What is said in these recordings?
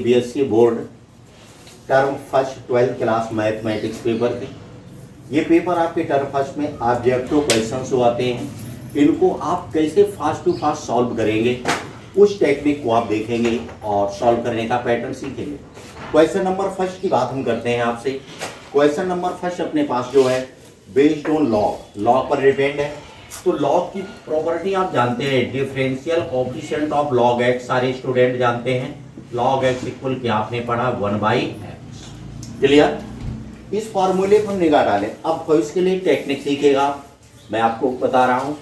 CBSE board term first 12th class mathematics paper थे। ये paper आपके टर्म फर्स्ट में ऑब्जेक्टिव क्वेश्चन जो आते हैं, इनको आप कैसे फास्ट टू फास्ट सॉल्व करेंगे, उस टेक्निक को आप देखेंगे और सॉल्व करने का पैटर्न सीखेंगे। क्वेश्चन नंबर फर्स्ट की बात हम करते हैं आपसे। क्वेश्चन नंबर फर्स्ट अपने पास जो है बेस्ड ऑन लॉ पर डिपेंड है। तो लॉग की प्रॉपर्टी आप जानते हैं, differential coefficient of log x सारे स्टूडेंट जानते हैं। लॉग एक्स इक्वल क्या आपने पढ़ा 1/x। क्लियर? इस फॉर्मूले को हम निकाल डालें। अब तो इसके लिए टेक्निक सीखेगा, मैं आपको बता रहा हूं।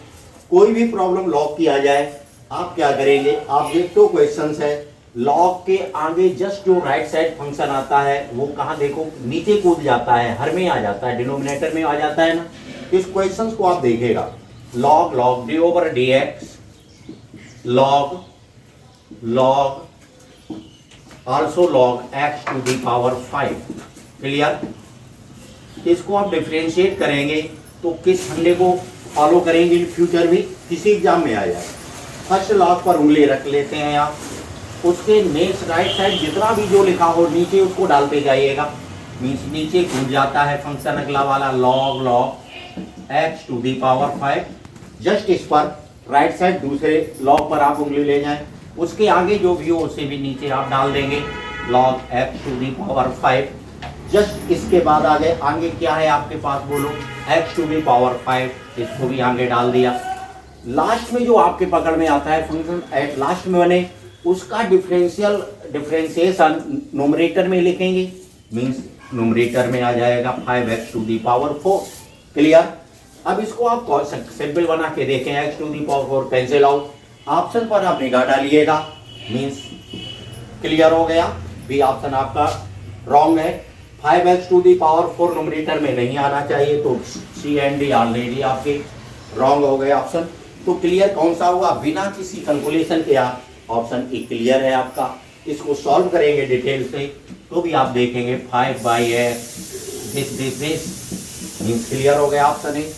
कोई भी प्रॉब्लम लॉग की आ जाए, आप क्या करेंगे, ऑब्जेक्टिव क्वेश्चंस है, लॉग के आगे जस्ट जो राइट साइड फंक्शन आता है वो कहाँ देखो नीचे कूद जाता है, हर में आ जाता है, डिनोमिनेटर में आ जाता है ना। इस क्वेश्चंस को आप देखिएगा, log d over dx, log also log x to the power 5। Clear? इसको आप डिफरेंशिएट करेंगे तो किस फंडे को फॉलो करेंगे इन फ्यूचर भी किसी एग्जाम में आ जाए। फर्स्ट लॉग पर उंगली रख लेते हैं आप, उसके नेक्स्ट राइट साइड जितना भी जो लिखा हो नीचे उसको डालते जाइएगा। मीन्स नीचे कूद जाता है फंक्शन अगला वाला log x to the power 5। Just इस पर राइट साइड दूसरे लॉग पर आप उंगली ले जाएं, उसके आगे जो भी हो उसे भी नीचे आप डाल देंगे log x to the power 5। Just इसके बाद आगे क्या है आपके पास, बोलो x to the power 5, इसको भी आगे डाल दिया। लास्ट में जो आपके पकड़ में आता है फंक्शन एट लास्ट में बने, उसका डिफरेंशिएशन न्यूमरेटर में लिखेंगे। मीन्स न्यूमरेटर में आ जाएगा 5x to the power 4। Clear? अब इसको आप सिंपल बना के देखें, x to the power 4 cancel out, option पर आप निगाह डालिएगा। मीन्स क्लियर हो गया, बी ऑप्शन आपका रॉन्ग है। 5x to the power 4 numerator में नहीं आना चाहिए, तो सी एंड डी ऑलरेडी आपके रॉन्ग हो गए ऑप्शन। तो क्लियर कौन सा हुआ, बिना किसी कैलकुलेशन के आप ऑप्शन ई क्लियर है आपका। इसको सॉल्व करेंगे डिटेल से तो भी आप देखेंगे 5/x दिस मीन्स क्लियर हो गया ऑप्शन ए।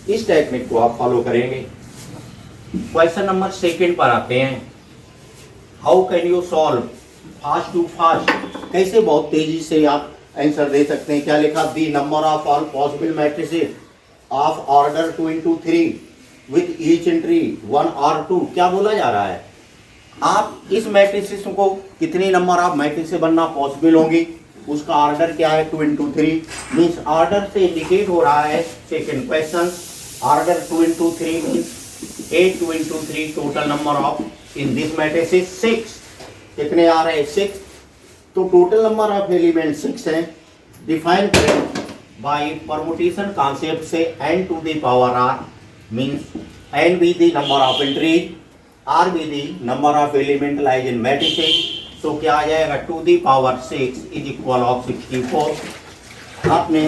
इस टेक्निक को आप फॉलो करेंगे। क्वेश्चन नंबर सेकंड पर आते हैं। How can you solve fast to fast, कैसे बहुत तेजी से आप आंसर दे सकते हैं। क्या लिखा, the number of all possible matrices of order 2 into 3 with each entry 1 or 2। क्या बोला जा रहा है, आप इस मैट्रिसेस को कितनी नंबर ऑफ मैट्रिसेस बनना पॉसिबल होंगी, उसका ऑर्डर क्या है 2 into 3। मीन्स ऑर्डर से इंडिकेट हो रहा है second question, order 2 into 3 means 8 2 into 3 total number of in this matrices 6। कितने आ रहे हैं 6, तो टोटल नंबर ऑफ एलिमेंट 6 है। डिफाइन करें बाय परमुटेशन कॉन्सेप्ट से n to the power r means n be the number of entry, r be the number of element lies in matrices। तो क्या आ जाएगा 2 the power 6 is equal of 64। आपने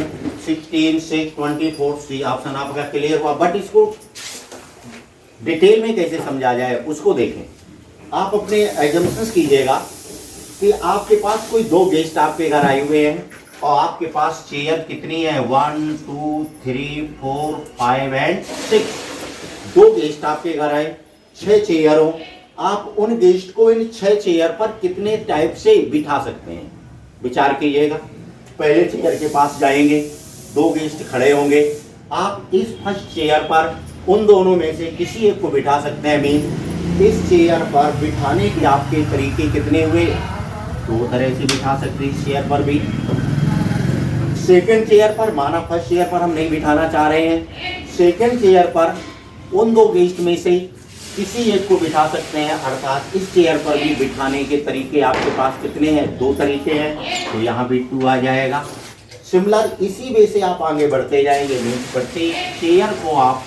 16 6 24 C option आपका clear हुआ। But इसको detail में कैसे समझा जाए उसको देखें। आप अपने एजम्पशंस कीजिएगा कि आपके पास कोई 2 गेस्ट आपके घर आए हुए हैं और आपके पास चेयर कितनी है 1 2 3 4 5 एंड 6। 2 गेस्ट आपके घर आए, 6 चेयर हो। आप उन गेस्ट को इन 6 चेयर पर कितने टाइप से बिठा सकते हैं, विचार कीजिएगा। पहले चेयर के पास जाएंगे, 2 गेस्ट खड़े होंगे, आप इस फर्स्ट चेयर पर उन दोनों में से किसी एक को बिठा सकते हैं। मीन इस चेयर पर बिठाने के आपके तरीके कितने हुए, 2 तरह से बिठा सकते हैं इस चेयर पर भी। सेकंड चेयर पर, माना फर्स्ट चेयर पर हम नहीं बिठाना चाह रहे हैं, सेकंड चेयर पर उन 2 गेस्ट में से किसी एक को बिठा सकते हैं। अर्थात इस चेयर पर भी बिठाने के तरीके आपके पास कितने हैं, 2 तरीके हैं, तो यहाँ भी 2 आ जाएगा। सिमिलर इसी वे से आप आगे बढ़ते जाएंगे। प्रत्येक चेयर को आप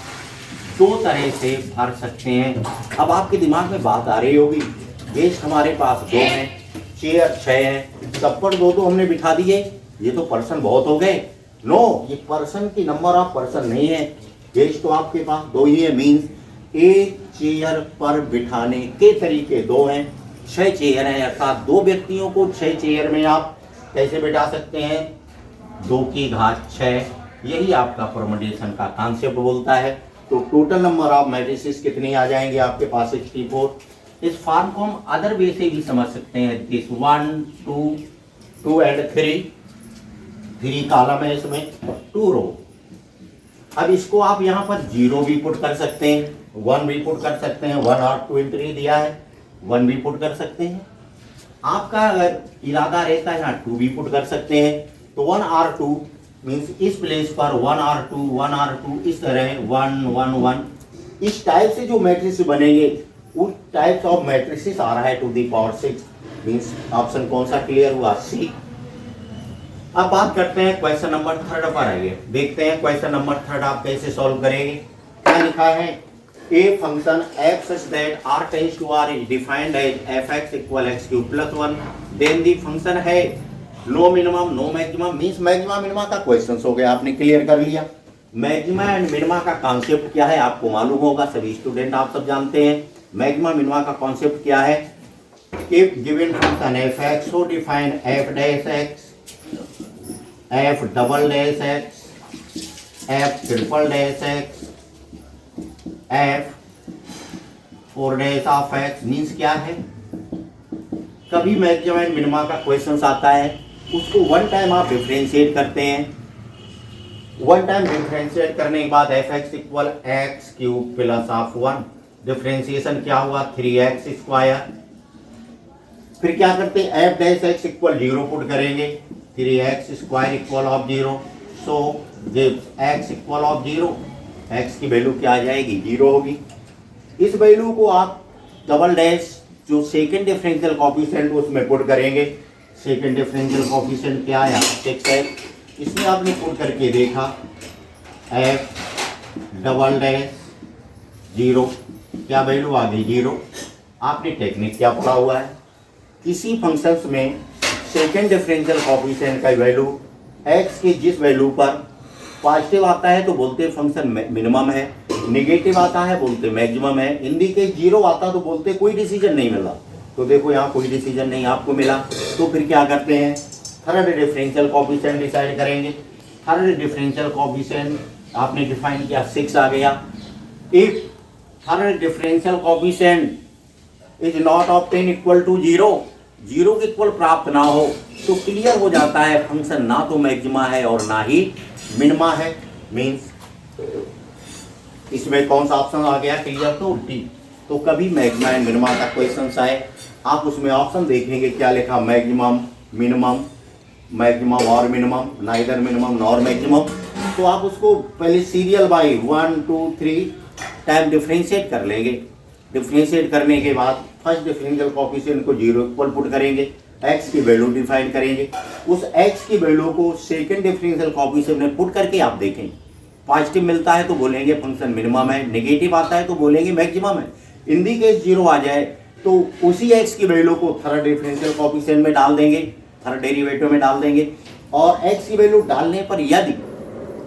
2 तरह से भर सकते हैं। अब आपके दिमाग में बात आ रही होगी, गेस्ट हमारे पास 2 हैं, चेयर 6 हैं, सब पर 2 हमने बिठा दिए, ये तो पर्सन बहुत हो गए। नो, ये पर्सन की नंबर ऑफ पर्सन नहीं है, गेस्ट तो आपके पास 2 ही है। मीन्स एक चेयर पर बिठाने के तरीके 2 हैं, 6 चेयर हैं, अर्थात 2 व्यक्तियों को 6 चेयर में आप कैसे बिठा सकते हैं, 2 की घात 6। यही आपका परमुटेशन का कॉन्सेप्ट बोलता है। तो टोटल नंबर ऑफ मैट्रिसेस कितनी आ जाएंगे आपके पास 64। इस फॉर्म को हम अदर वे से भी समझ सकते हैं। दिस 1 2 एंड 3 कॉलम है इसमें, 2 रो। अब इसको आप यहाँ पर 0 भी पुट कर सकते हैं, 1 भी पुट कर सकते हैं। 1 और 2 इन 3 दिया है, 1 भी पुट कर सकते हैं। आपका अगर इरादा रहता है यहाँ 2 भी पुट कर सकते हैं, तो 1 और 2 मीन्स इस प्लेस पर 1 और 2 1 और 2 इस तरह 1 1 1 इस टाइप से जो मैट्रिक्स बनेंगे उस टाइप्स ऑफ मैट्रिक्स आ रहा है to the power 6। Means option कौन सा क्लियर हुआ? सी। अब बात करते हैं क्वेश्चन नंबर 3 पर आइए, देखते हैं क्वेश्चन नंबर 3 आप कैसे सॉल्व करेंगे। क्या लिखा है? A function f such that r tends to r is defined as fx equal x cube plus 1, then the function है no minimum no maximum. Means maxima minima का क्वेश्चन हो गया, आपने क्लियर कर लिया। मैक्सिमा एंड मिनिमा का concept क्या है आपको मालूम होगा, सभी स्टूडेंट आप सब जानते हैं। मैक्सिमा मिनिमा का कॉन्सेप्ट क्या है? If given function fx so define f dash x, f double dash x, f triple dash x, f 4 dash of x। Means क्या है? कभी मैक्सिमा एंड मिनिमा का क्वेश्चन आता है, उसको वन टाइम आप डिफरेंशिएट करते हैं। वन टाइम डिफरेंशिएट करने के बाद F x equal x cube plus of 1, differentiation क्या हुआ? 3x square. फिर क्या करते हैं? F dash x equal 0 put करेंगे, 3x square equal of 0। So x equal of 0, x की वैल्यू क्या आ जाएगी? 0 होगी। इस वैल्यू को आप डबल डैश जो सेकेंड डिफरेंशियल कोएफिशिएंट उसमें पुट करेंगे। सेकेंड डिफरेंशियल कोएफिशिएंट क्या आया? 6x। इसमें आपने पुट करके देखा f डबल डैश 0, क्या वैल्यू आ गई? 0। आपने टेक्निक क्या पढ़ा हुआ है? किसी फंक्शंस में सेकेंड डिफरेंशियल कोएफिशिएंट का वैल्यू x के जिस वैल्यू पर पॉजिटिव आता है तो बोलते हैं फंक्शन मिनिमम है, नेगेटिव आता है बोलते मैक्सिमम है, हिंदी के 0 आता तो बोलते कोई डिसीजन नहीं मिला। तो देखो यहाँ कोई डिसीजन नहीं आपको मिला, तो फिर क्या करते हैं? थर्ड डिफरेंशियल कोएफिशिएंट डिसाइड करेंगे। थर्ड डिफरेंशियल कोएफिशिएंट आपने डिफाइन किया, 6 आ गया। If third differential coefficient is not obtain equal to 0, 0 के इक्वल प्राप्त ना हो तो क्लियर हो जाता है फंक्शन ना तो मैक्सिमा है और ना ही मिनिमा है। मीन्स इसमें कौन सा ऑप्शन आ गया? क्लियर तो डी। तो कभी मैक्सिमा एंड मिनिमा का क्वेश्चन आए आप उसमें ऑप्शन देखेंगे क्या लिखा? मैक्सिमम मिनिमम, मैक्सिमम और minimum, neither minimum nor maximum. तो आप उसको पहले सीरियल बाई 1 2 3 टाइम डिफरेंशिएट कर लेंगे। डिफरेंशिएट करने के बाद फर्स्ट डिफरेंशियल कोएफिशिएंट को 0 इक्वल पुट करेंगे, x की वैल्यू डिफाइन करेंगे। उस x की वैल्यू को सेकेंड डिफरेंशियल कोएफिशिएंट में पुट करके आप देखें, पॉजिटिव मिलता है तो बोलेंगे फंक्शन मिनिमम है, नेगेटिव आता है तो बोलेंगे मैक्सिमम है। इन दी केस 0 आ जाए तो उसी x की वैल्यू को थर्ड डिफरेंशियल कोएफिशिएंट में डाल देंगे, थर्ड डेरिवेटिव में डाल देंगे। और x की वैल्यू डालने पर यदि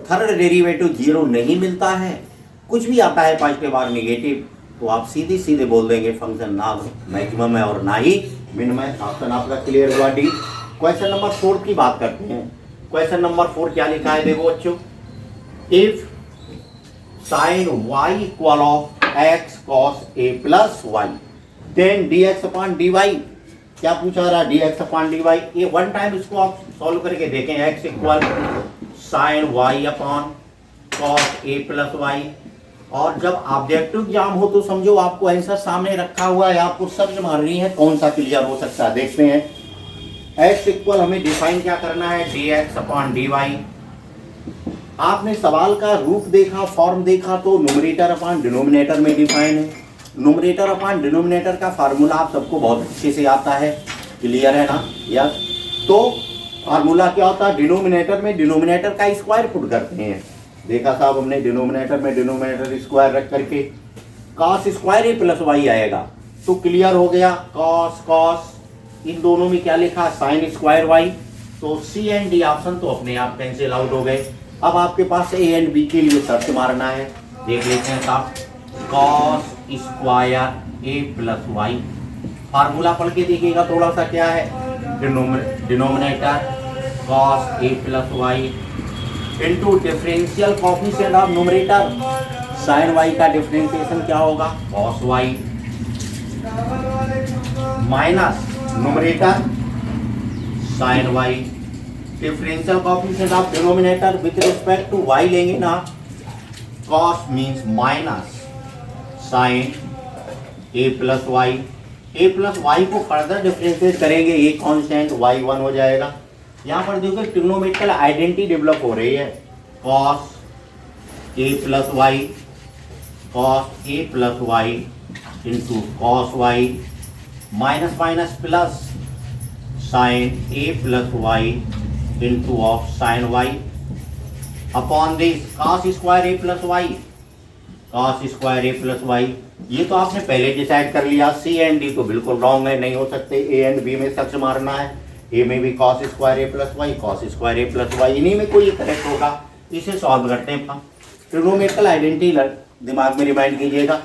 थर्ड डेरिवेटिव 0 नहीं मिलता है, कुछ भी आता है पॉजिटिव और नेगेटिव, तो आप सीधे सीधे बोल देंगे फंक्शन ना मैक्सिमम है और ना ही मिनिमम है। ऑप्शन आपका क्लियर हुआ डी। क्वेश्चन नंबर 4 की बात करते हैं। क्वेश्चन नंबर 4 क्या लिखा है? देखो बच्चों, if sine y equal of x cos a plus y then dx upon dy। क्या पूछा रहा? dx upon dy। ये वन टाइम इसको आप सॉल्व करके देखें। x equal sine y upon cos a plus y। और जब ऑब्जेक्टिव एग्जाम हो तो समझो आपको आंसर सामने रखा हुआ है, आपको सर्च मारनी है कौन सा क्लियर हो सकता है। देखते हैं x इक्वल हमें डिफाइन क्या करना है? dx upon dy। आपने सवाल का रूप देखा, फॉर्म देखा तो न्यूमरेटर अपॉन डिनोमिनेटर में डिफाइन है। न्यूमरेटर अपॉन डिनोमिनेटर का फार्मूला आप सबको बहुत अच्छे से आता है, क्लियर है ना? यस। तो फार्मूला क्या होता है? डिनोमिनेटर में डिनोमिनेटर का स्क्वायर पुट करते हैं। देखा साहब हमने डिनोमिनेटर में डिनोमिनेटर स्क्वायर रख करके कॉस स्क्वायर ही प्लस वाई आएगा, तो क्लियर हो गया। कॉस कॉस इन दोनों में क्या लिखा? Sine square Y. तो सी एंड डी ऑप्शन तो अपने आप कैंसिल आउट हो गए। अब आपके पास ए एंड बी के लिए सर्च मारना है। देख लेते हैं साहब, कॉस स्क्वायर ए प्लस वाई। फार्मूला पढ़ के देखिएगा थोड़ा सा, क्या है? Denominator cos A plus Y into differential coefficient of numerator sine Y का डिफरेंशिएशन क्या होगा? Cos Y. Minus numerator sine Y. Differential coefficient of denominator with respect to Y लेंगे ना, cos means minus sine A plus Y. A plus Y को further differentiate करेंगे, A constant Y 1 हो जाएगा। यहाँ पर देखो ट्रिग्नोमेट्रिकल आइडेंटिटी डेवलप हो रही है, cos A plus Y, cos A plus Y into cos Y minus minus plus sine A plus Y into of sine Y upon this cos square A plus Y, cos square A plus Y. ये तो आपने पहले decide कर लिया। सी and D तो बिल्कुल wrong है, नहीं हो सकते। ए एंड बी में सच मारना है। ए में भी कॉस स्क्वायर ए प्लस वाई, कॉस स्क्वायर ए प्लस वाई, इन्हीं में कोई करेक्ट होगा। इसे सॉल्व करते हैं। ट्रिग्नोमेट्रिकल आइडेंटिटी दिमाग में रिमाइंड कीजिएगा,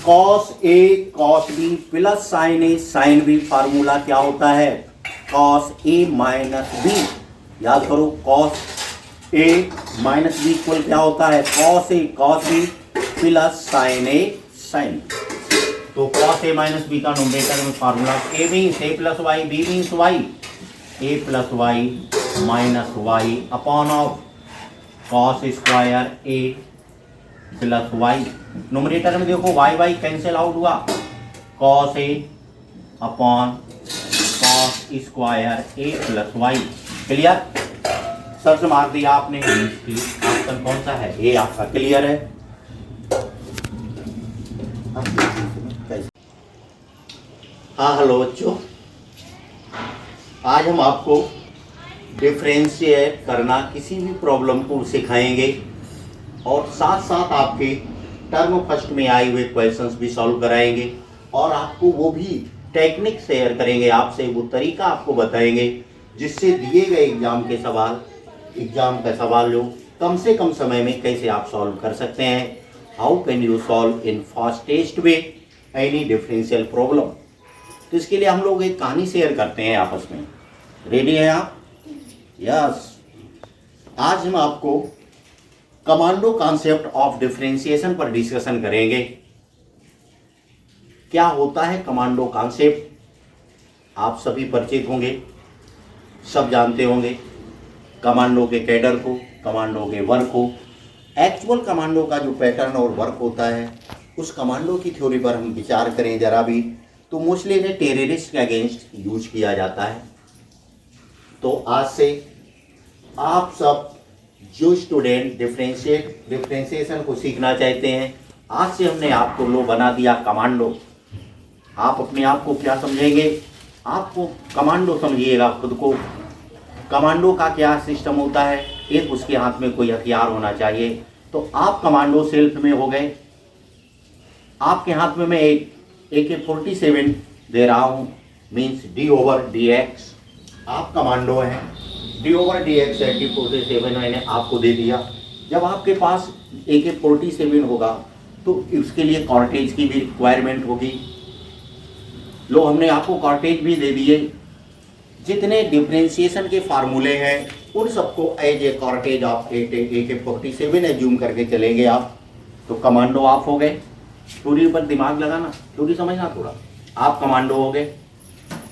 cos A cos B plus sine A sine B. Formula क्या होता है, कॉस ए माइनस बी। याद करो, cos A minus B equal क्या होता है, cos A cos B plus sine A sine. तो कॉस ए माइनस बी का न्यूमरेटर में formula A means A plus Y, B means Y, A plus Y minus Y upon of cos square A plus Y. Numerator में देखो Y Y cancel out हुआ, cos A upon cos square A plus Y. Clear, सबसे मार दिया आपने। Option कौन सा है, ए आपका क्लियर है। हाँ हेलो बच्चों, आज हम आपको डिफरेंशिएट करना किसी भी प्रॉब्लम को सिखाएंगे और साथ साथ आपके टर्म फर्स्ट में आए हुए क्वेश्चंस भी सॉल्व कराएंगे और आपको वो भी टेक्निक शेयर करेंगे आपसे, वो तरीका आपको बताएंगे जिससे दिए गए एग्जाम का सवाल जो कम से कम समय में कैसे आप सॉल्व कर सकते हैं। How can you solve in fastest way any differential problem. तो इसके लिए हम लोग एक कहानी शेयर करते हैं आपस में। रेडी हैं आप? यस। आज हम आपको कमांडो कॉन्सेप्ट ऑफ डिफरेंशिएशन पर डिस्कशन करेंगे। क्या होता है कमांडो कॉन्सेप्ट, आप सभी परिचित होंगे, सब जानते होंगे। कमांडो के कैडर को, कमांडो के वर्क को, एक्चुअल कमांडो का जो पैटर्न और वर्क होता है, उस कमांडो की थ्योरी पर हम विचार करें जरा भी, तो मोस्टली इन्हें टेररिस्ट के अगेंस्ट यूज किया जाता है। तो आज से आप सब जो स्टूडेंट डिफरेंशिएशन को सीखना चाहते हैं, आज से हमने आपको लो बना दिया कमांडो। आप अपने आप को क्या समझेंगे, आपको कमांडो समझिएगा खुद को। कमांडो का क्या सिस्टम होता है, एक उसके हाथ में कोई हथियार होना चाहिए। तो आप कमांडो सेल्फ में हो गए, आपके हाथ में मैं एक AK-47 दे रहा हूँ, मीन्स D/dx। आप कमांडो हैं, D/dx AK-47 मैंने आपको दे दिया। जब आपके पास AK-47 होगा तो उसके लिए कॉर्टेज की भी रिक्वायरमेंट होगी। लो हमने आपको कॉर्टेज भी दे दिए। जितने डिफरेंशिएशन के फार्मूले हैं उन सबको as a cartridge of AK-47 assume करके चलेंगे आप। तो कमांडो आप हो गए। थ्योरी पर दिमाग लगाना, थ्योरी समझना थोड़ा। आप कमांडो हो गए।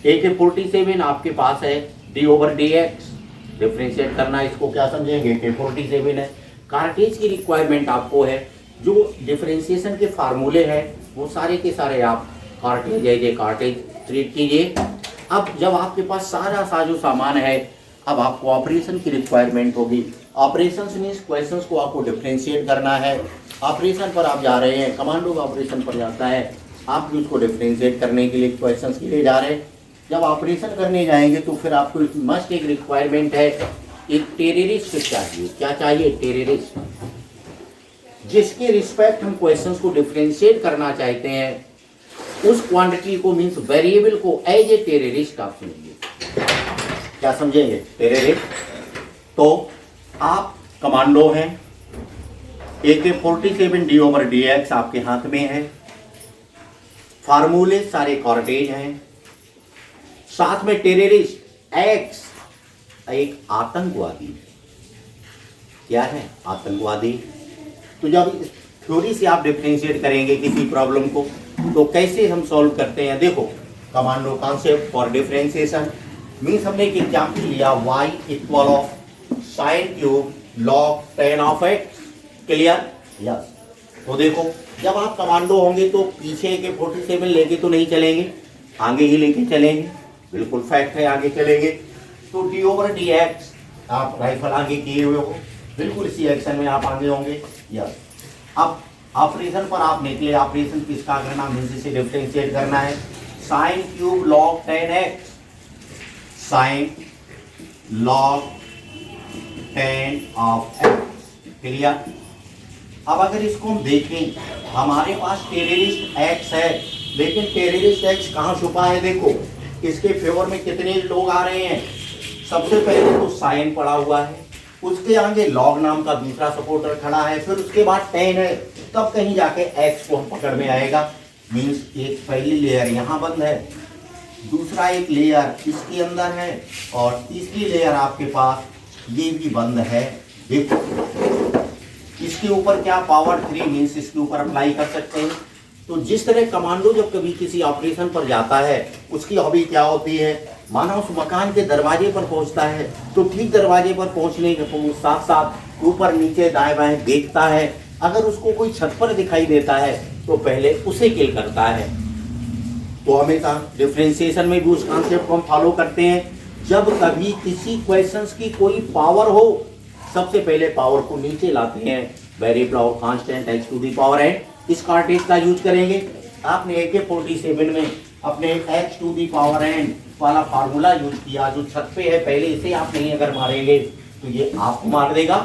AK-47 आपके पास है, D/dx डिफरेंशिएट करना, इसको क्या समझेंगे, AK-47 है। कार्टेज की रिक्वायरमेंट आपको है। जो डिफरेंशिएशन के फार्मूले हैं वो सारे के सारे आप cartridge as a cartridge treat कीजिए। अब जब आपके पास सारा साजो सामान है, अब आपको ऑपरेशन की रिक्वायरमेंट होगी। ऑपरेशंस मीन्स क्वेश्चंस को आपको डिफरेंशिएट करना है। ऑपरेशन पर आप जा रहे हैं, कमांडो का ऑपरेशन पर जाता है, आप भी उसको डिफरेंशिएट करने के लिए क्वेश्चंस के लिए जा रहे हैं। जब ऑपरेशन करने जाएंगे तो फिर आपको मस्ट एक रिक्वायरमेंट है, एक टेररिस्ट चाहिए। क्या चाहिए, टेररिस्ट, जिसके रिस्पेक्ट हम क्वेश्चंस को डिफरेंशिएट करना चाहते हैं। उस क्वांटिटी को मीन्स वेरिएबल को एज ए टेररिस्ट आप समझिए। क्या समझेंगे, टेररिस्ट। तो आप कमांडो हैं, AK-47 D/dx आपके हाथ में है। फार्मूले सारे कॉर्टेज हैं, साथ में टेररिस्ट एक्स एक आतंकवादी। क्या है, आतंकवादी। तो जब थ्योरी से आप डिफरेंशिएट करेंगे किसी प्रॉब्लम को, तो कैसे हम सॉल्व करते हैं। देखो commando concept for differentiation. Means हमने एक एग्जाम्पल लिया y equal of sine cube log 10 of x. Clear? Yes. तो देखो जब आप कमांडो होंगे तो पीछे के 47 लेके तो नहीं चलेंगे, आगे ही लेके चलेंगे, बिल्कुल फैक्ट है, आगे चलेंगे। तो डी ओवर डी एक्स आप राइफल आगे किए हुए हो, बिल्कुल इसी एक्शन में आप आगे होंगे। यस। अब ऑपरेशन पर आप निकले, ऑपरेशन किसका करना, मीन्स इसे डिफरेंशिएट करना है। Sine cube log 10 x, sign log 10 of x. Clear? अब अगर इसको हम देखें, हमारे पास टेररिस्ट एक्स है, लेकिन टेररिस्ट एक्स कहाँ छुपा है? देखो इसके फेवर में कितने लोग आ रहे हैं। सबसे पहले तो साइन पड़ा हुआ है, उसके आगे लॉग नाम का दूसरा सपोर्टर खड़ा है, फिर उसके बाद 10 है, तब कहीं जाके एक्स को हम पकड़ में आएगा। मीन्स एक पहली लेयर यहाँ बंद है, दूसरा एक लेयर इसके अंदर है, और तीसरी लेयर आपके पास ये भी बंद है। देखो इसके ऊपर क्या पावर 3 मीन्स इसके ऊपर अप्लाई कर सकते हैं। तो जिस तरह कमांडो जब कभी किसी ऑपरेशन पर जाता है, उसकी हॉबी क्या होती है, माना उस मकान के दरवाजे पर पहुंचता है तो ठीक दरवाजे पर पहुंचने के साथ साथ ऊपर नीचे दाएं बाएं देखता है, अगर उसको कोई छत पर दिखाई देता है तो पहले उसे किल करता है। तो हमेशा डिफरेंशिएशन में भी उस कॉन्सेप्ट को हम फॉलो करते हैं। जब कभी किसी क्वेश्चंस की कोई पावर हो, सबसे पहले पावर को नीचे लाते हैं, variable of constant X to the power N, इस कार्टेज का यूज करेंगे। आपने AK-47 में अपने X to the power N वाला फार्मूला यूज किया, जो छत पे है, पहले इसे आप नहीं अगर मारेंगे तो ये आपको मार देगा।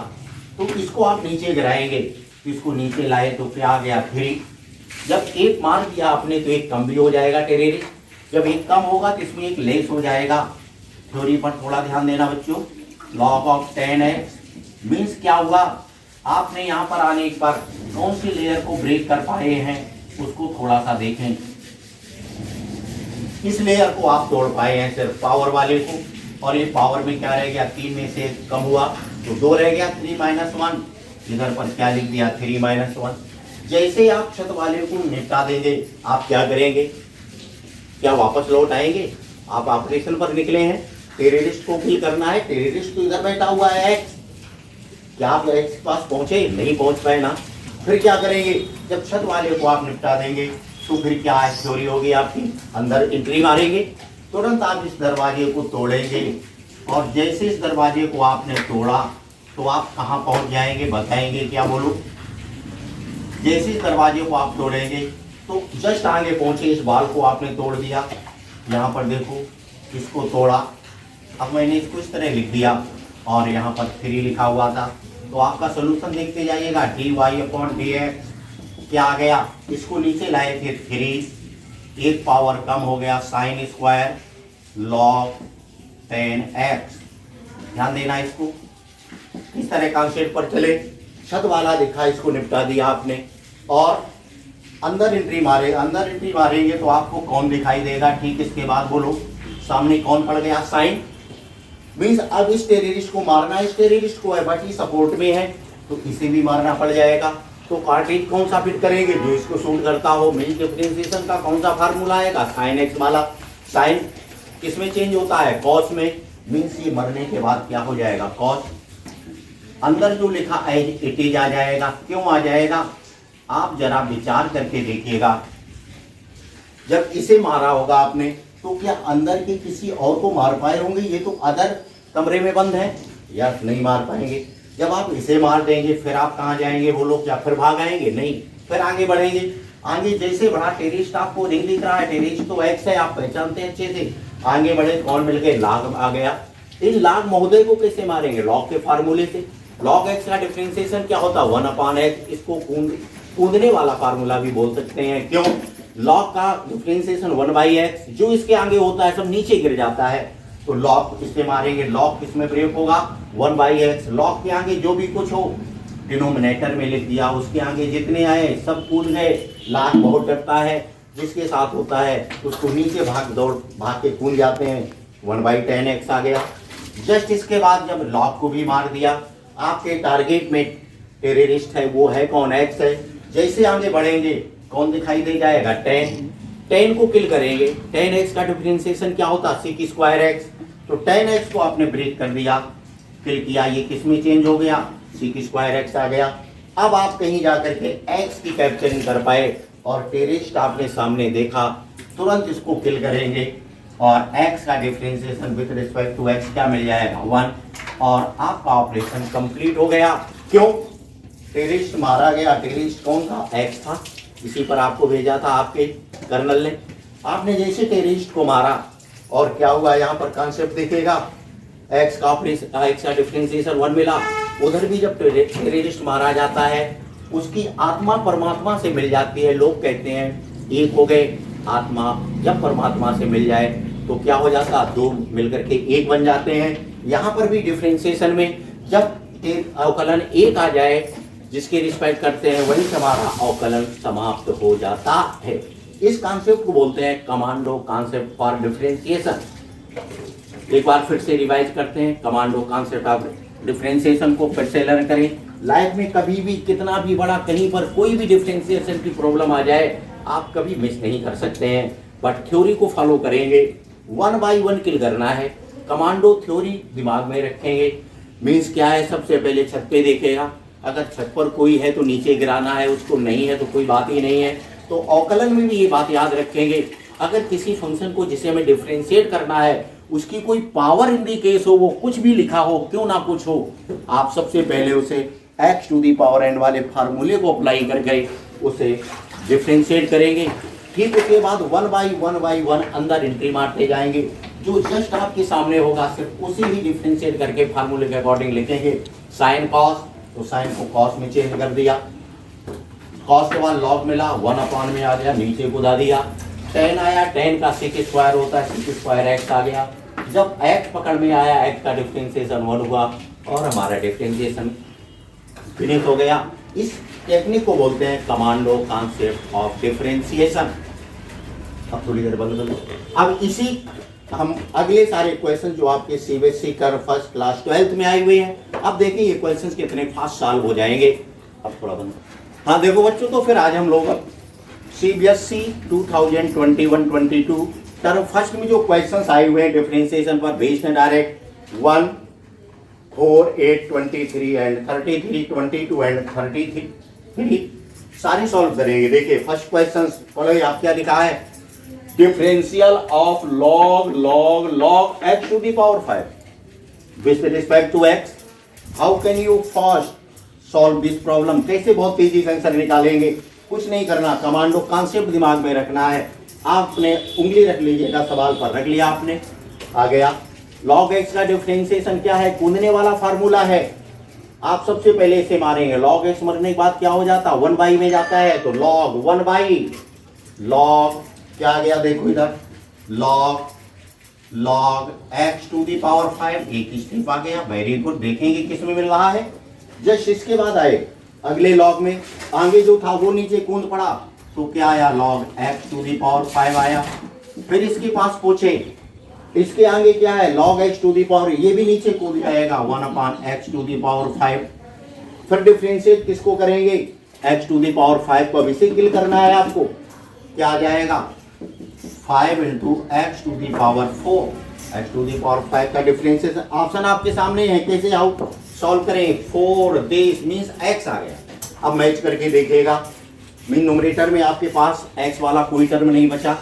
तो इसको आप नीचे गिराएंगे, इसको नीचे लाए तो क्या आ गया 3। जब एक मार दिया आपने तो एक कम भी हो जाएगा टेररिस्ट, जब एक कम होगा तो इसमें एक लेस हो जाएगा। थ्योरी पर थोड़ा ध्यान देना बच्चों। लॉग ऑफ 10x मीन्स क्या हुआ, आपने यहाँ पर आने पर कौन सी लेयर को ब्रेक कर पाए हैं उसको थोड़ा सा देखें। इस लेयर को आप तोड़ पाए हैं सिर्फ पावर वाले को, और ये पावर में क्या रह गया, 3 में से कम हुआ तो 2 रह गया, 3 - 1। इधर पर क्या लिख दिया, 3 - 1। जैसे आप छत वाले को निपटा देंगे, आप क्या करेंगे, क्या वापस लौट आएंगे? आप ऑपरेशन पर निकले हैं, टेररिस्ट को किल करना है, टेररिस्ट तो इधर बैठा हुआ है एक्स, क्या आप एक्स के पास पहुंचे? नहीं पहुंच पाए ना। फिर क्या करेंगे, जब छत वाले को आप निपटा देंगे तो फिर क्या है, थ्योरी होगी आपकी, अंदर एंट्री मारेंगे, तुरंत आप इस दरवाजे को तोड़ेंगे, और जैसे इस दरवाजे को आपने तोड़ा तो आप कहाँ पहुंच जाएंगे, बताएंगे क्या, बोलो। जैसे इस दरवाजे को आप तोड़ेंगे तो जस्ट आगे पहुंचे, इस बाल को आपने तोड़ दिया, यहाँ पर देखो इसको तोड़ा। अब मैंने इसको इस तरह लिख दिया और यहाँ पर 3 लिखा हुआ था, तो आपका सोल्यूशन देखते जाइएगा। dy/dx क्या आ गया, इसको नीचे लाए थे 3, एक पावर कम हो गया, साइन स्क्वायर log 10x। ध्यान देना इसको, इस तरह कॉन्सेप्ट पर चले। छत वाला दिखा, इसको निपटा दिया आपने, और अंदर एंट्री मारे, अंदर एंट्री मारेंगे तो आपको कौन दिखाई देगा, ठीक इसके बाद बोलो, सामने कौन पड़ गया, साइन। मीन्स अब इस टेररिस्ट को मारना, इस टेररिस्ट को है बट ये सपोर्ट में है तो इसे भी मारना पड़ जाएगा। तो कार्टेज कौन सा फिट करेंगे, जो इसको शूट करता हो। मीन्स डिफरेंशिएशन का कौन सा फार्मूला आएगा, साइन एक्स वाला। साइन किसमें चेंज होता है, कॉस में। मीन्स ये मरने के बाद क्या हो जाएगा, कॉस। अंदर जो लिखा एज इट इज आ जाएगा। क्यों आ जाएगा, आप जरा विचार करके देखिएगा। जब इसे मारा होगा आपने तो क्या अंदर के किसी और को मार पाए होंगे, ये तो अदर कमरे में बंद है, या नहीं मार पाएंगे। जब आप इसे मार देंगे फिर आप कहाँ जाएंगे, वो लोग क्या फिर भाग आएंगे, नहीं, फिर आगे बढ़ेंगे। आगे जैसे बढ़ा, टेररिस्ट आपको नहीं दिख रहा है, टेररिस्ट तो एक्स है, आप पहचानते हैं अच्छे से। आगे बढ़े, कौन मिल गए, लाग आ गया। इन लाग महोदय को कैसे मारेंगे, लॉग के फार्मूले से। लॉग एक्स का डिफरेंशिएशन क्या होता है, 1/x। इसको कूदने वाला फार्मूला भी बोल सकते हैं। क्यों, लॉग का डिफरेंशिएशन 1/x, जो इसके आगे होता है सब नीचे गिर जाता है, तो लॉग इससे मारेंगे। लॉग किसमें प्रयोग होगा, 1/x। लॉग के आगे जो भी कुछ हो डिनोमिनेटर में लिख दिया, उसके आगे जितने आए सब कूद गए। लाग बहुत डरता है, जिसके साथ होता है उसको नीचे भाग के कूद जाते हैं, 1/10x आ गया। जस्ट इसके बाद जब लॉग को भी मार दिया, आपके टारगेट में टेररिस्ट है वो है कौन, एक्स है। जैसे आगे बढ़ेंगे कौन दिखाई दे जाएगा, 10। 10 को किल करेंगे, 10x का डिफरेंशिएशन क्या होता है sec स्क्वायर x, तो 10x को आपने ब्रेक कर दिया, किल किया, ये किस में चेंज हो गया, sec स्क्वायर x आ गया। अब आप कहीं जाकर के x की कैप्चरिंग कर पाए और टेरेस्ट आपने सामने देखा, तुरंत इसको किल करेंगे और x का differentiation with respect to x क्या मिल जाएगा 1, और आपका ऑपरेशन कंप्लीट हो गया। क्यों, टेरेस्ट मारा गया, टेरेस्ट कौन था, x था, इसी पर आपको भेजा था आपके कर्नल ने। आपने जैसे टेरेस्ट को मारा और क्या हुआ, यहाँ पर कॉन्सेप्ट देखेगा, x का डिफरेंशिएशन 1 मिला। उधर भी जब टेररिस्ट मारा जाता है उसकी आत्मा परमात्मा से मिल जाती है। लोग कहते हैं एक हो गए, आत्मा जब परमात्मा से मिल जाए तो क्या हो जाता, दो मिलकर के एक बन जाते हैं। यहाँ पर भी डिफरेंशिएशन में जब अवकलन एक आ जाए जिसके रिस्पेक्ट करते हैं वही हमारा अवकलन समाप्त हो जाता है। इस कॉन्सेप्ट को बोलते हैं कमांडो कॉन्सेप्ट फॉर डिफरेंशिएशन। एक बार फिर से रिवाइज करते हैं कमांडो कॉन्सेप्ट ऑफ डिफरेंशिएशन को, फिर से लर्न करें। लाइफ में कभी भी कितना भी बड़ा कहीं पर कोई भी डिफरेंशिएशन की प्रॉब्लम आ जाए आप कभी मिस नहीं कर सकते हैं, बट थ्योरी को फॉलो करेंगे, 1 बाई 1 किल करना है। कमांडो थ्योरी दिमाग में रखेंगे, मीन्स क्या है, सबसे पहले छत पे देखेगा, अगर छत पर कोई है तो नीचे गिराना है उसको, नहीं है तो कोई बात ही नहीं है। तो अवकलन में भी ये बात याद रखेंगे, अगर किसी फंक्शन को जिसे हमें डिफरेंशिएट करना है उसकी कोई पावर इन दी केस हो, वो कुछ भी लिखा हो, क्यों ना कुछ हो, आप सबसे पहले उसे x to the power n वाले फार्मूले को अप्लाई करके उसे डिफरेंशिएट करेंगे। ठीक, उसके बाद 1 बाई 1 अंदर एंट्री मारते जाएंगे, जो जस्ट आपके सामने होगा सिर्फ उसी ही डिफरेंशिएट करके फार्मूले के अकॉर्डिंग लिखेंगे। साइन कॉस, तो साइन को कॉस में चेंज कर दिया, कॉस के बाद लॉग मिला, 1 में आ गया, नीचे कूदा दिया, 10 आया, 10 का सेक स्क्वायर होता है, सेक स्क्वायर x आ गया। जब x पकड़ में आया x का डिफरेंशिएशन 1 हुआ और हमारा डिफरेंशिएशन फिनिश हो गया। इस टेक्निक को बोलते हैं कमांडो कॉन्सेप्ट ऑफ डिफरेंशिएशन। अब थोड़ी देर बंद कर लो। अब इसी हम अगले सारे क्वेश्चन जो आपके सीबीएसई कर फर्स्ट क्लास 12th में आए हुए हैं, अब देखिए ये क्वेश्चंस कितने फास्ट सॉल्व हो जाएंगे। अब थोड़ा बंद, हाँ देखो बच्चों, तो फिर आज हम लोग अब सीबीएसई 2021-22 टर्म फर्स्ट में जो क्वेश्चंस आए हुए हैं डिफरेंशिएशन पर बेस्ड हैं डायरेक्ट 1, 4, 8, 23 एंड 33, 22 एंड 33 सारे सॉल्व करेंगे। देखिए फर्स्ट क्वेश्चन फॉलो, आप क्या लिखा है, differential of log x to the power 5 with respect to x, how can you fast solve this problem. कैसे बहुत तेजी से आंसर निकालेंगे, कुछ नहीं करना, कमांडो कॉन्सेप्ट दिमाग में रखना है। आपने उंगली रख लीजिएगा, सवाल पर रख लिया आपने, आ गया। log x का डिफरेंशिएशन क्या है, कूदने वाला फार्मूला है। आप सबसे पहले इसे मारेंगे, log x मरने के बाद क्या हो जाता, 1 बाई में जाता है, तो log 1 बाई log क्या आ गया, देखो इधर log x to the power 5, एक स्टेप आ गया, वेरी गुड। देखेंगे किस में मिल रहा है, जस्ट इसके बाद आए अगले log में, आगे जो था वो नीचे कूद पड़ा, तो क्या आया, log x to the power 5 आया। फिर इसके पास पूछे, इसके आगे क्या है, log x to the power, ये भी नीचे कूद जाएगा 1/x टू दी पावर 5। फिर डिफरेंशिएट किसको करेंगे, x टू दी पावर 5 को, अब इसे किल करना है आपको, क्या आ जाएगा 5 into x to the power 4, x to the power 5 का डिफरेंशिएशन ऑप्शन आपके सामने है, कैसे आउट सॉल्व करें, 4 दिस मींस x आ गया। अब मैच करके देखिएगा, मीन न्यूमरेटर में आपके पास x वाला कोई टर्म नहीं बचा,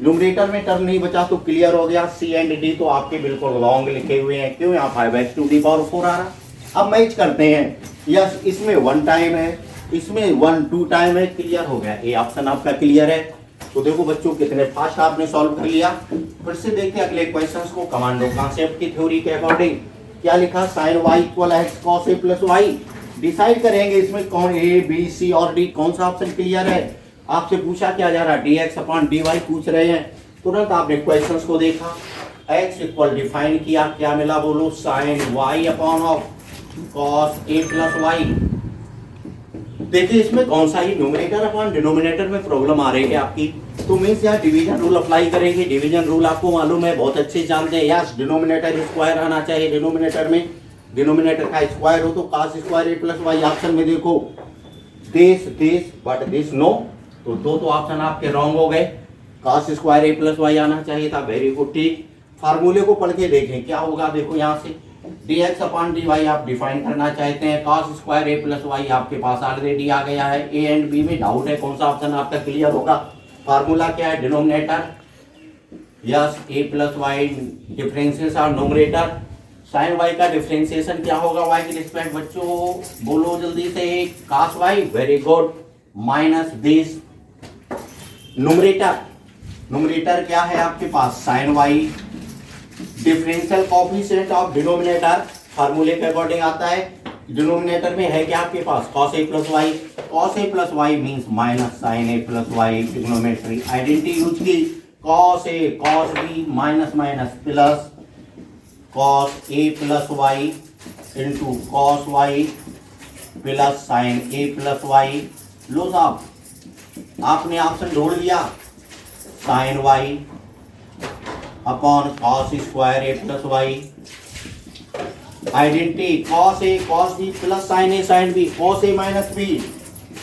न्यूमरेटर में टर्म नहीं बचा तो क्लियर हो गया, C एंड D तो आपके बिल्कुल लॉन्ग लिखे हुए हैं, क्यों, यहाँ 5x टू दी पावर 4 आ रहा। अब मैच करते हैं, यस इसमें 1 टाइम है, इसमें 1-2 टाइम है, क्लियर हो गया, ये ऑप्शन आपका क्लियर है। तो देखो बच्चों कितने फास्ट आपने सॉल्व कर लिया। फिर से देखिए अगले क्वेश्चंस को कमांडो कॉन्सेप्ट की थ्योरी के अकॉर्डिंग, क्या लिखा, sin y equal x cos a plus y, decide करेंगे इसमें कौन A, B, C और D कौन सा ऑप्शन क्लियर है। आपसे पूछा क्या जा रहा, dx/dy पूछ रहे हैं, तुरंत आपने क्वेश्चंस को देखा, x इक्वल डिफाइन किया, क्या मिला बोलो, sin y upon of cos a plus y। देखिए इसमें कौन सा ही न्यूमरेटर अपॉन डिनोमिनेटर में प्रॉब्लम आ रही है आपकी, तो मीन्स यहाँ डिवीजन रूल अप्लाई करेंगे। डिवीजन रूल आपको मालूम है, बहुत अच्छे से जानते हैं, यस डिनोमिनेटर स्क्वायर आना चाहिए, डिनोमिनेटर में डिनोमिनेटर का स्क्वायर हो तो cos square a plus y। Option में देखो दिस बट दिस नो, तो दो तो ऑप्शन आपके रॉन्ग हो गए। cos स्क्वायर ए प्लस वाई आना चाहिए था। वेरी गुड, ठीक। फार्मूले को पढ़ के देखें क्या होगा। देखो यहाँ से dx अपॉन dy आप डिफाइन करना चाहते हैं, cos स्क्वायर ए प्लस वाई आपके पास ऑलरेडी आ गया है। ए एंड बी में डाउट है, कौन सा ऑप्शन आपका क्लियर होगा। फार्मूला क्या है, डिनोमिनेटर यस ए प्लस वाई डिफरेंशिएशन और न्यूमरेटर साइन वाई का डिफरेंशिएशन क्या होगा वाई की रिस्पेक्ट। बच्चों बोलो जल्दी से, cos y, very good, minus this numerator क्या है आपके पास, sine Y. Differential coefficient of denominator फार्मूले के अकॉर्डिंग आता है। डिनोमिनेटर में है क्या आपके पास, cos a plus y. cos a plus y means minus sine a plus y. Trigonometry identity use की, cos a cos b minus minus plus cos a plus Y into cos y plus sine a plus y. लो साहब आपने option ढूंढ लिया, sine Y upon cos square A plus y. Identity cos a cos b plus sine a sine b, cos a minus b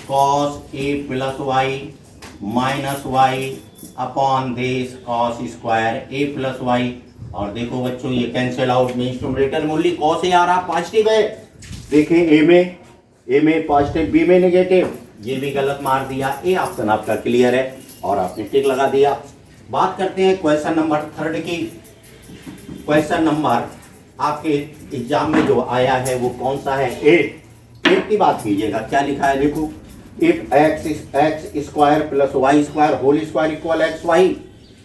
cos a plus Y minus Y upon this cos square a plus Y. और देखो बच्चों ये cancel out means numerator मूल्य cos a आ रहा positive है। देखें ए में पॉजिटिव, बी में नेगेटिव, ये भी गलत मार दिया। ए ऑप्शन आपका क्लियर है और आपने टिक लगा दिया। बात करते हैं क्वेश्चन नंबर 3 की। क्वेश्चन नंबर आपके एग्जाम में जो आया है वो कौन सा है, 8 की बात कीजिएगा। क्या लिखा है देखो, if X square plus Y square whole square equal X Y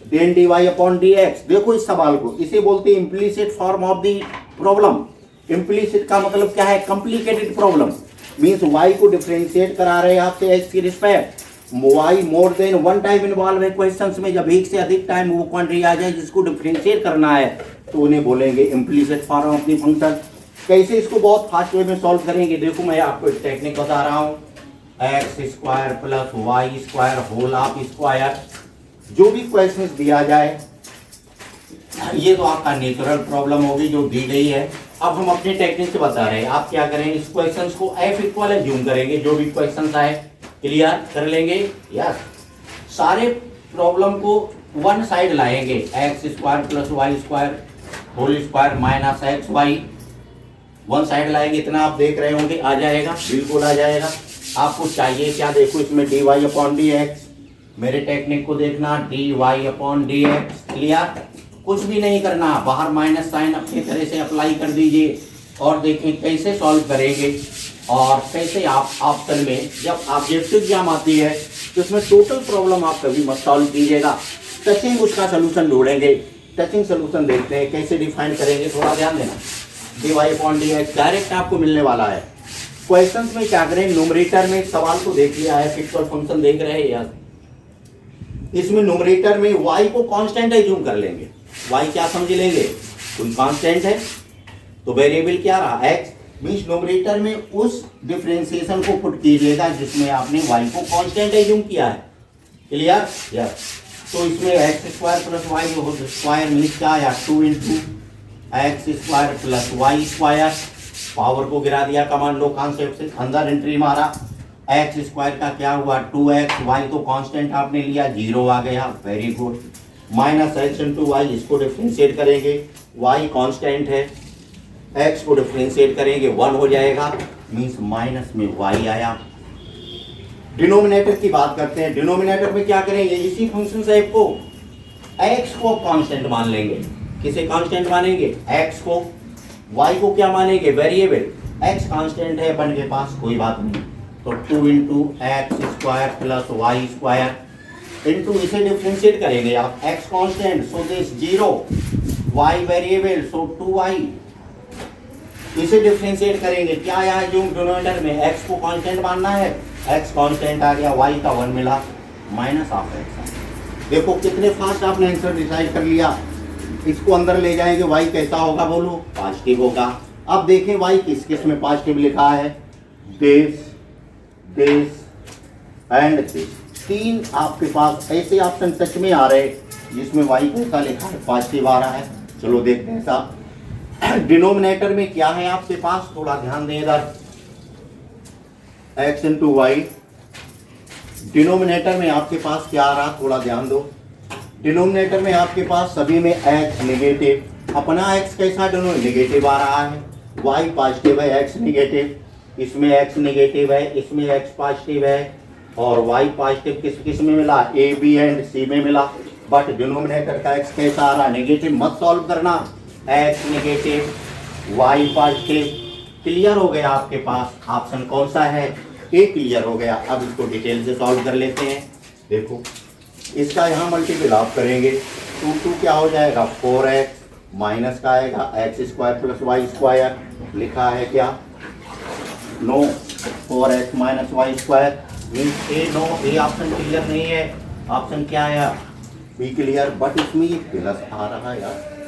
then D Y upon D X. देखो इस सवाल को, इसे बोलते हैं implicit form of the problem. Implicit का मतलब क्या है, कॉम्प्लिकेटेड प्रॉब्लम मीन्स वाई को डिफरेंशिएट करा रहे हैं आपसे एक्स की respect. Y more than one time involve है क्वेश्चंस में। जब एक से अधिक टाइम वो क्वांटिटी आ जाए जिसको डिफरेंशिएट करना है तो उन्हें बोलेंगे implicit form of the function. कैसे इसको बहुत फास्ट वे में सॉल्व करेंगे, देखो मैं आपको एक टेक्निक बता रहा हूँ। X square plus Y square whole of square, जो भी क्वेश्चन दिया जाए, ये तो आपका नेचुरल प्रॉब्लम होगी जो दी गई है। अब हम अपने टेक्निक से बता रहे हैं, आप क्या करें, इस क्वेश्चन को एफ इक्वल एज्यूम करेंगे। जो भी क्वेश्चन आए क्लियर कर लेंगे। यस, सारे प्रॉब्लम को वन साइड लाएंगे, X square plus Y square whole square minus X Y one side लाएंगे। इतना आप देख रहे होंगे, आ जाएगा, बिल्कुल आ जाएगा। आपको चाहिए क्या, देखो इसमें D Y upon D X, मेरे टेक्निक को देखना, D Y upon D X. Clear, कुछ भी नहीं करना, बाहर माइनस साइन अपनी तरह से अप्लाई कर दीजिए और देखें कैसे सॉल्व करेंगे। और कैसे आप ऑप्शन में जब ऑब्जेक्टिव एग्जाम आती है तो उसमें टोटल प्रॉब्लम आप कभी मत सॉल्व कीजिएगा, टचिंग उसका सोल्यूशन ढूंढेंगे। टचिंग सोल्यूशन देखते हैं कैसे डिफाइन करेंगे, थोड़ा ध्यान देना। D Y upon D X direct आपको मिलने वाला है। क्वेश्चन में क्या करें, न्यूमरेटर में सवाल को देख लिया है, फिक्स्ड फंक्शन देख रहे हैं यार। इसमें न्यूमरेटर में y को कांस्टेंट एज्यूम कर लेंगे। y क्या समझ लेंगे, कोई कांस्टेंट है तो वेरिएबल क्या रहा x, मींस न्यूमरेटर में उस डिफरेंशिएशन को पुट कीजिएगा जिसमें आपने y को कांस्टेंट एज्यूम किया है। Clear, yes. तो इसमें X square plus Y square means क्या आया, 2 into X square plus Y square. Power को गिरा दिया कमांड लो कॉन्सेप्ट से, अंदर एंट्री मारा। एक्स स्क्वायर का क्या हुआ 2x, वाई तो कांस्टेंट आपने लिया 0 आ गया, very good. Minus X into Y, इसको डिफ्रेंशिएट करेंगे, वाई कांस्टेंट है, एक्स को डिफ्रेंशिएट करेंगे 1 हो जाएगा, मीन्स माइनस में वाई आया। डिनोमिनेटर की बात करते हैं, डिनोमिनेटर में क्या करेंगे, इसी फंक्शन से को एक्स को कांस्टेंट मान लेंगे। किसे कांस्टेंट मानेंगे, एक्स को। वाई को क्या मानेंगे, वेरिएबल। एक्स कांस्टेंट है अपन के पास, कोई बात नहीं, तो 2 into X square plus Y square into इसे डिफ्रेंशिएट करेंगे आप, X constant so this 0, Y variable so 2y। इसे डिफ्रेंशिएट करेंगे, क्या आया है जो डिनोमिनेटर में, एक्स को कांस्टेंट मानना है, एक्स कांस्टेंट आ गया, वाई का 1 मिला, माइनस ऑफ एक्स। देखो कितने फास्ट आपने आंसर डिसाइड कर लिया। इसको अंदर ले जाएंगे, वाई कैसा होगा बोलो, पॉजिटिव होगा। अब देखें वाई किस किस में पॉजिटिव लिखा है, दिस एंड दिस। 3 आपके पास ऐसे ऑप्शन सच में आ रहे जिसमें वाई कैसा लिखा है, पॉजिटिव आ रहा है। चलो देखते हैं साहब, डिनोमिनेटर में क्या है आपके पास, थोड़ा ध्यान दें इधर, एक्स इंटू वाई। डिनोमिनेटर में आपके पास क्या आ रहा, थोड़ा ध्यान दो, डिनोमिनेटर में आपके पास सभी में x नेगेटिव, अपना x कैसा नेगेटिव आ रहा है, y पॉजिटिव है, x नेगेटिव, इसमें x नेगेटिव है, इसमें x पॉजिटिव है, और y पॉजिटिव किस किस में मिला, a b एंड c में मिला। बट डिनोमिनेटर का x कैसा आ रहा है, नेगेटिव। मत सॉल्व करना, x negative y positive. Clear हो गया आपके पास, ऑप्शन कौन सा है, ए क्लियर हो गया। अब इसको डिटेल से सॉल्व कर लेते हैं। देखो इसका यहाँ मल्टीपल आप करेंगे, 2 क्या हो जाएगा, 4x माइनस का आएगा x square plus Y square, लिखा है क्या, no, 4x minus y square means A no, A option clear नहीं है। ऑप्शन क्या आया, बी क्लियर। बट इसमें ये प्लस आ रहा है यार,